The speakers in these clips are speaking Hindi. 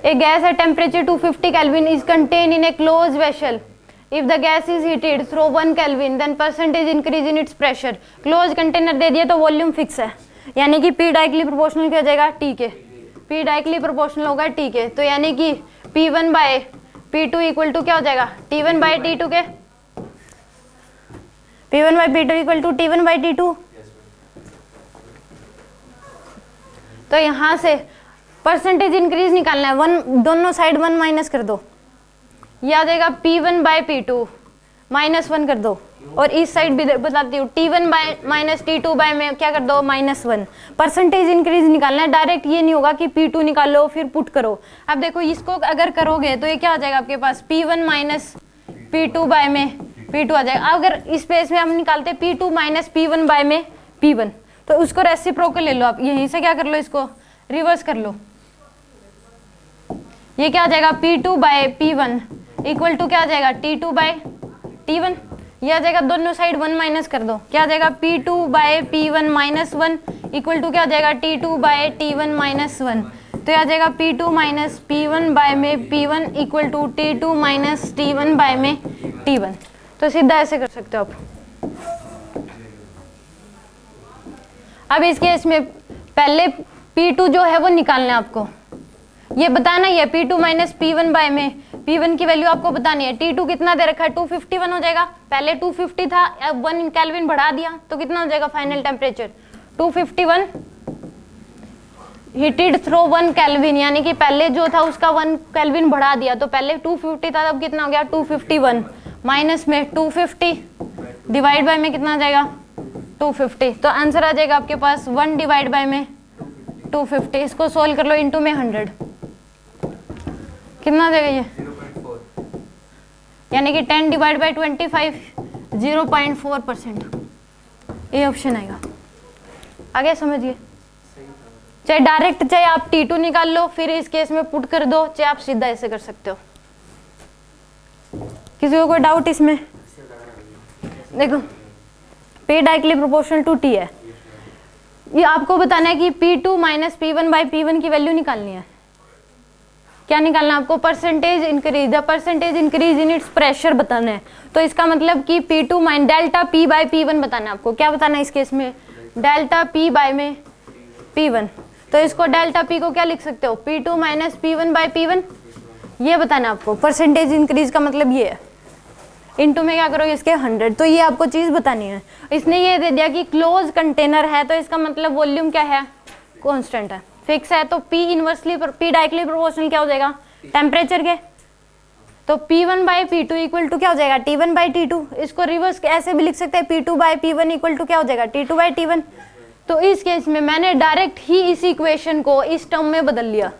A gas at temperature 250 Kelvin is contained in a closed vessel. If the gas is heated through 1 Kelvin, then percentage increase in its pressure. Closed container दे दिया तो वॉल्यूम फिक्स है, यानी कि P डायरेक्टली प्रोपोर्शनल क्या हो जाएगा, T के. P डायरेक्टली प्रोपोर्शनल होगा T के, तो यानी कि P1 bye P2 equal to क्या हो जाएगा, T1 बाय T2 के. P1 bye P2 equal to T1 bye T2. तो यहाँ से परसेंटेज इंक्रीज निकालना है, वन दोनों साइड 1 माइनस कर दो, ये आ जाएगा P1 बाय P2 -1 कर दो, और इस साइड भी बताती हूँ T1 bye minus T2 bye में क्या कर दो, -1. परसेंटेज इंक्रीज निकालना है, डायरेक्ट ये नहीं होगा कि P2 निकालो फिर पुट करो. अब देखो इसको अगर करोगे तो ये क्या आ जाएगा आपके पास, P1 माइनस P2 बाय में P2 आ जाएगा. अगर इस पेज में हम निकालते P2 माइनस P1 बाय में P1, तो उसको रेसिप्रोकल ले लो आप, यहीं से क्या कर लो, इसको रिवर्स कर लो. ये क्या आ जाएगा, P2 bye P1 equal to क्या आ जाएगा, T2 बाय T1. ये आ जाएगा, दोनों साइड 1 माइनस कर दो, क्या आ जाएगा, P2 bye P1 -1 equal to क्या आ जाएगा, T2 बाय T1 -1. तो ये आ जाएगा P2 माइनस P1 बाय में P1 equal to T2 minus T1 bye में T1. तो सीधा ऐसे कर सकते हो आप. अब इस केस में पहले P2 जो है वो निकालना है आपको, ये बताना ही है. P2 माइनस P1 बाय में P1 की वैल्यू आपको बतानी है. T2 कितना दे रखा है, 251 हो जाएगा. पहले 250 था, अब 1 केल्विन बढ़ा दिया तो कितना हो जाएगा final temperature, 251 heated through 1 kelvin, यानी कि पहले जो था उसका 1 केल्विन बढ़ा दिया, तो पहले 250 था, अब कितना हो गया 251, माइनस में 250 डिवाइड बाय में कितना आ जाएगा 250. तो आंसर आ जाएगा आपके पास 1 डिवाइड बाय में 250. इसको सोल्व कर लो इनटू में 100, कितना आ जाएगा ये, यानी कि 10 डिवाइड बाय 25 0.4%. ये ऑप्शन आएगा. आगे समझिए, चाहे डायरेक्ट चाहे आप T2 निकाल लो फिर इस केस में पुट कर दो, चाहे आप सीधा ऐसे कर सकते हो. किसी को कोई डाउट इसमें? देखो P directly proportional to T है, ये आपको बताना है कि P2 minus P1 bye P1 की वैल्यू निकालनी है. क्या निकालना है आपको, percentage increase, the percentage increase in its pressure बताना है. तो इसका मतलब कि P2 minus delta P bye P1 बताना है आपको. क्या बताना है इस केस में, डेल्टा P बाय में P1. तो इसको डेल्टा P को क्या लिख सकते हो, P2 minus P1 bye P1, ये बताना है आपको. परसेंटेज इंक्रीज का मतलब ये है, इनटू में क्या करोगे इसके 100. तो ये आपको चीज बतानी है. इसने ये दे दिया कि क्लोज कंटेनर है, तो इसका मतलब वॉल्यूम क्या है, कांस्टेंट है, फिक्स है. तो P inversely P directly proportional क्या हो जाएगा, टेम्परेचर के. तो P1 bye P2 equal to क्या हो जाएगा, T1 बाय T2. इसको रिवर्स ऐसे भी लिख सकते हैं, P2 bye P1 equal to क्या हो जाएगा, T2 बाय T1. तो इस केस में मैंने डायरेक्ट ही इस इक्वेशन को इस टर्म में बदल लिया.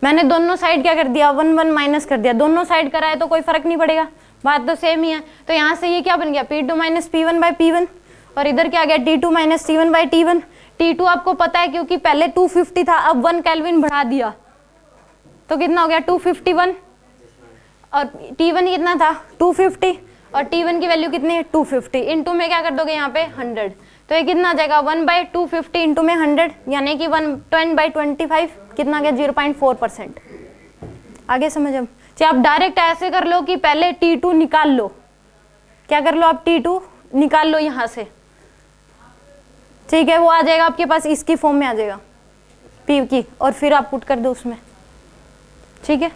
मैंने दोनों साइड क्या कर दिया, 1 1 माइनस कर दिया. दोनों साइड कराए तो कोई फर्क नहीं पड़ेगा, बात तो सेम ही है. तो यहाँ से ये क्या बन गया, P2 minus P1 bye P1, और इधर क्या आ गया, T2 minus T1 bye T1. T2 आपको पता है क्योंकि पहले 250 था, अब 1 केल्विन बढ़ा दिया तो कितना हो गया 251, और T1 कितना था 250, और T1 की वैल्यू कितनी है 250. इनटू में क्या कर दोगे यहाँ पे 100, तो ये कितना आ जाएगा 1 बाय 250 इंटू में 100, यानी कि 110 बाय 25 कितना आ गया 0.4%. आगे समझ. अब चाहे आप डायरेक्ट ऐसे कर लो कि पहले T2 निकाल लो, क्या कर लो आप T2 निकाल लो यहाँ से, ठीक है, वो आ जाएगा आपके पास इसकी फॉर्म में आ जाएगा P की, और फिर आप पुट कर दो उसमें, ठीक है.